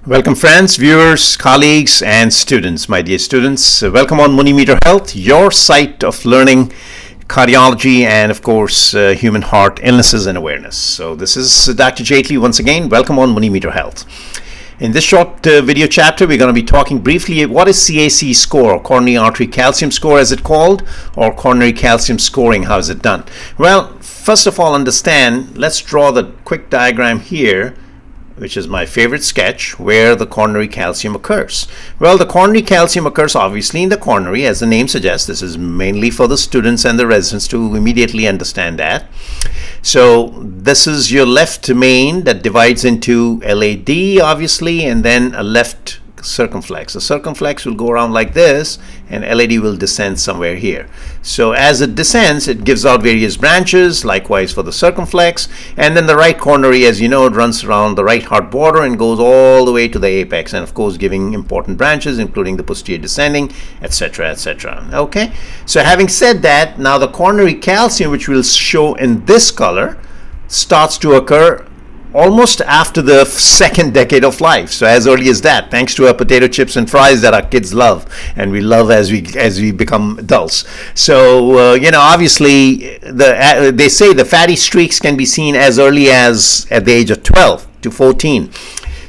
Welcome friends, viewers, colleagues, and students. My dear students, welcome on MuniMeterHealth, your site of learning cardiology and of course human heart illnesses and awareness. So this is Dr. Jaitly once again. Welcome on MuniMeterHealth. In this short video chapter, we're going to be talking briefly what is CAC score, or coronary artery calcium score as it's called, or coronary calcium scoring. How is it done? Well, first of all, understand, let's draw the quick diagram here, which is my favorite sketch, where the coronary calcium occurs. Well, the coronary calcium occurs obviously in the coronary, as the name suggests. This is mainly for the students and the residents to immediately understand that. So this is your left main that divides into LAD, obviously, and then a left circumflex. The circumflex will go around like this, and LAD will descend somewhere here. So as it descends, it gives out various branches, likewise for the circumflex, and then the right coronary, as you know, it runs around the right heart border and goes all the way to the apex, and of course giving important branches including the posterior descending, etc., etc. Okay, so having said that, now the coronary calcium, which we'll show in this color, starts to occur almost after the second decade of life. So as early as that, thanks to our potato chips and fries that our kids love, and we love as we become adults. So obviously they say the fatty streaks can be seen as early as at the age of 12 to 14.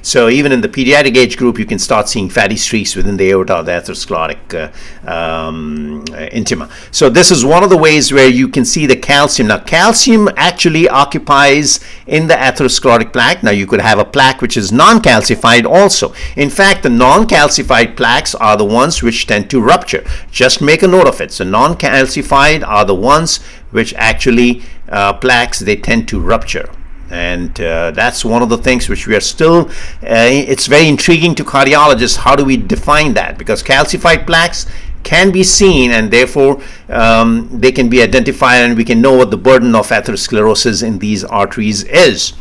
So even in the pediatric age group, you can start seeing fatty streaks within the aorta, the atherosclerotic intima. So this is one of the ways where you can see the calcium. Now, calcium actually occupies in the atherosclerotic plaque. Now, you could have a plaque which is non-calcified also. In fact, the non-calcified plaques are the ones which tend to rupture. Just make a note of it. So non-calcified are the ones which actually plaques, they tend to rupture. And that's one of the things which we are still, it's very intriguing to cardiologists. How do we define that? Because calcified plaques can be seen, and therefore they can be identified, and we can know what the burden of atherosclerosis in these arteries is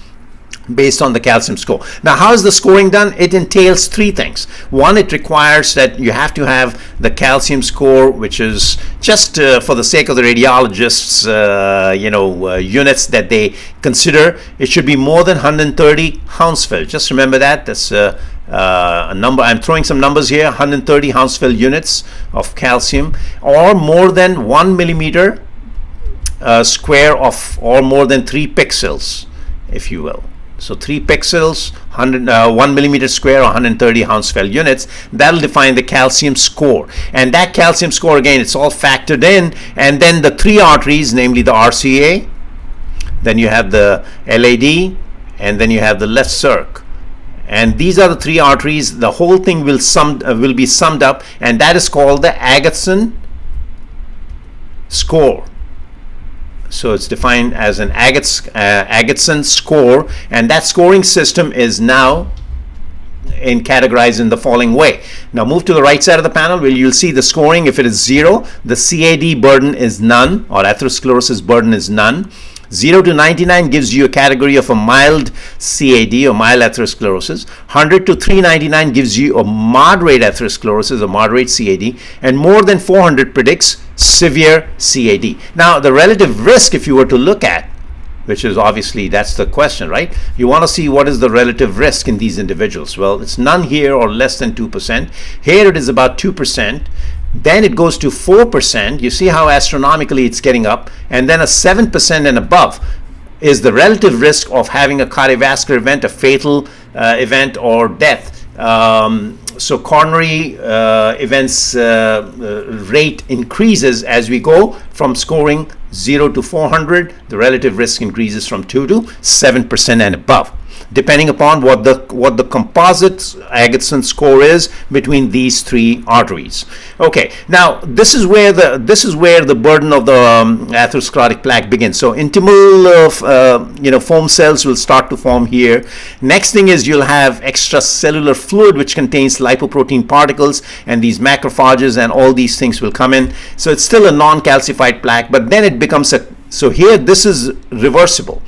based on the calcium score. Now, how is the scoring done? It entails three things. One, it requires that you have to have the calcium score, which is just for the sake of the radiologists, units that they consider. It should be more than 130 Hounsfield. Just remember that. That's a number. I'm throwing some numbers here. 130 Hounsfield units of calcium, or more than 1 millimeter square of, or more than 3 pixels, if you will. So 3 pixels, 1 millimeter square, or 130 Hounsfield units. That'll define the calcium score. And that calcium score, again, it's all factored in. And then the 3 arteries, namely the RCA, then you have the LAD, and then you have the left circ. And these are the 3 arteries. The whole thing will be summed up, and that is called the Agatston score. So it's defined as an Agatston score, and that scoring system is now categorized in the following way. Now move to the right side of the panel, where you'll see the scoring. If it is 0, the CAD burden is none, or atherosclerosis burden is none. 0 to 99 gives you a category of a mild CAD, or mild atherosclerosis. 100 to 399 gives you a moderate atherosclerosis, or moderate CAD, and more than 400 predicts severe CAD. Now, the relative risk, if you were to look at, which is obviously, that's the question, right? You want to see what is the relative risk in these individuals. Well, it's none here, or less than 2%. Here it is about 2%. Then it goes to 4%. You see how astronomically it's getting up. And then a 7% and above is the relative risk of having a cardiovascular event, a fatal event, or death. So coronary events rate increases as we go from scoring 0 to 400. The relative risk increases from 2 to 7% and above, depending upon what the composite Agatston score is between these 3 arteries. Okay, now this is where the burden of the atherosclerotic plaque begins. So intimal foam cells will start to form here. Next thing is you'll have extracellular fluid, which contains lipoprotein particles, and these macrophages and all these things will come in. So it's still a non-calcified plaque, but then it becomes so here this is reversible.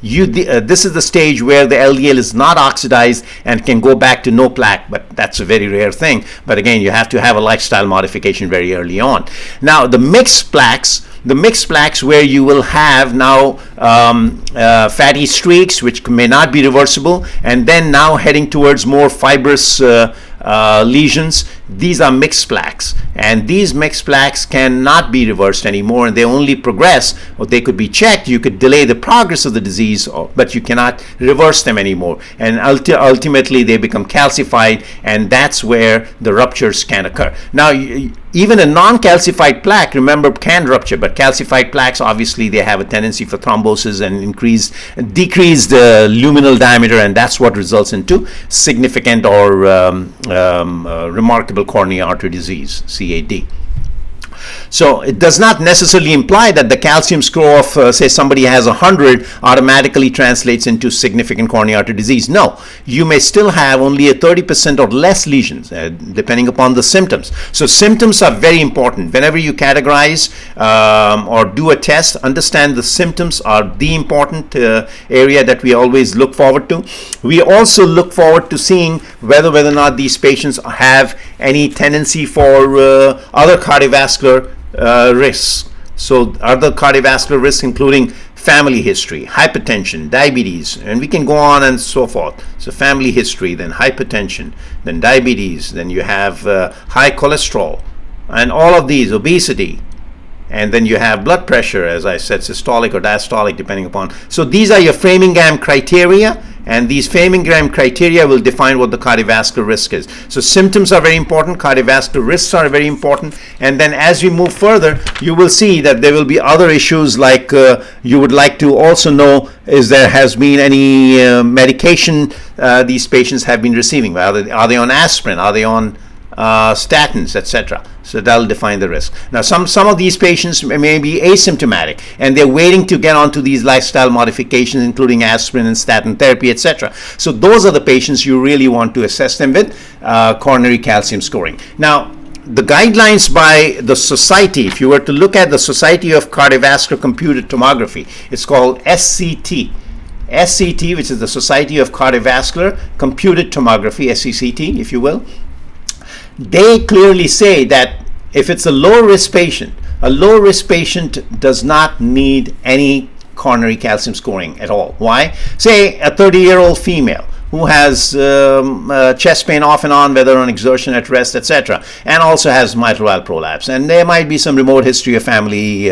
This is the stage where the LDL is not oxidized and can go back to no plaque, but that's a very rare thing. But again, you have to have a lifestyle modification very early on. Now, the mixed plaques, The mixed plaques, where you will have now fatty streaks, which may not be reversible, and then now heading towards more fibrous lesions. These are mixed plaques, and these mixed plaques cannot be reversed anymore, and they only progress, or they could be checked. You could delay the progress of the disease, but you cannot reverse them anymore, and ultimately they become calcified, and that's where the ruptures can occur. Now, even a non-calcified plaque, remember, can rupture, but calcified plaques, obviously they have a tendency for thrombosis and decreased luminal diameter, and that's what results into significant or remarkable coronary artery disease, CAD. So it does not necessarily imply that the calcium score of, say, somebody has 100 automatically translates into significant coronary artery disease. No, you may still have only a 30% or less lesions, depending upon the symptoms. So symptoms are very important. Whenever you categorize or do a test, understand the symptoms are the important area that we always look forward to. We also look forward to seeing whether or not these patients have any tendency for other cardiovascular risks. So other cardiovascular risks including family history, hypertension, diabetes, and we can go on and so forth. So family history, then hypertension, then diabetes, then you have high cholesterol, and all of these, obesity, and then you have blood pressure, as I said, systolic or diastolic, depending upon. So these are your Framingham criteria, and these Framingham criteria will define what the cardiovascular risk is. So symptoms are very important, cardiovascular risks are very important, and then as we move further, you will see that there will be other issues like you would like to also know, is there has been any medication these patients have been receiving. Are they on aspirin? Are they on statins, etc.? So that'll define the risk. Now, some of these patients may be asymptomatic, and they're waiting to get onto these lifestyle modifications, including aspirin and statin therapy, etc. So those are the patients you really want to assess them with coronary calcium scoring. Now, the guidelines by the society, if you were to look at the Society of Cardiovascular Computed Tomography, it's called SCT. SCT, which is the Society of Cardiovascular Computed Tomography, SCCT, if you will. They clearly say that if it's a low-risk patient does not need any coronary calcium scoring at all. Why? Say a 30-year-old female who has chest pain off and on, whether on exertion, at rest, etc., and also has mitral valve prolapse, and there might be some remote history of family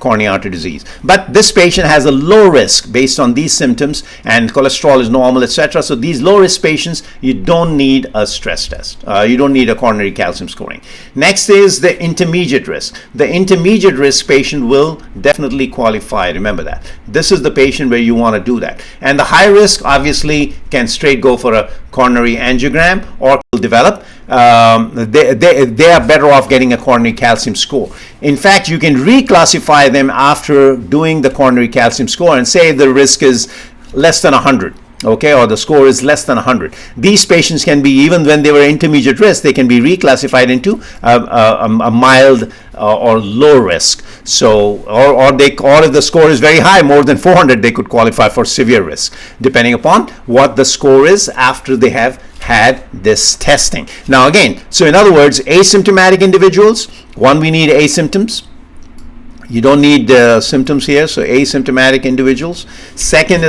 coronary artery disease. But this patient has a low risk based on these symptoms, and cholesterol is normal, etc. So these low-risk patients, you don't need a stress test. You don't need a coronary calcium scoring. Next is the intermediate risk. The intermediate risk patient will definitely qualify. Remember that. This is the patient where you want to do that. And the high risk, obviously, can straight go for a coronary angiogram or will develop. They are better off getting a coronary calcium score. In fact, you can reclassify them after doing the coronary calcium score and say the risk is less than 100. Okay, or the score is less than 100. These patients can be, even when they were intermediate risk, they can be reclassified into a mild or low risk. So, or if the score is very high, more than 400, they could qualify for severe risk, depending upon what the score is after they have had this testing. Now again, so in other words, asymptomatic individuals, one, we need asymptoms. You don't need symptoms here, so asymptomatic individuals. Second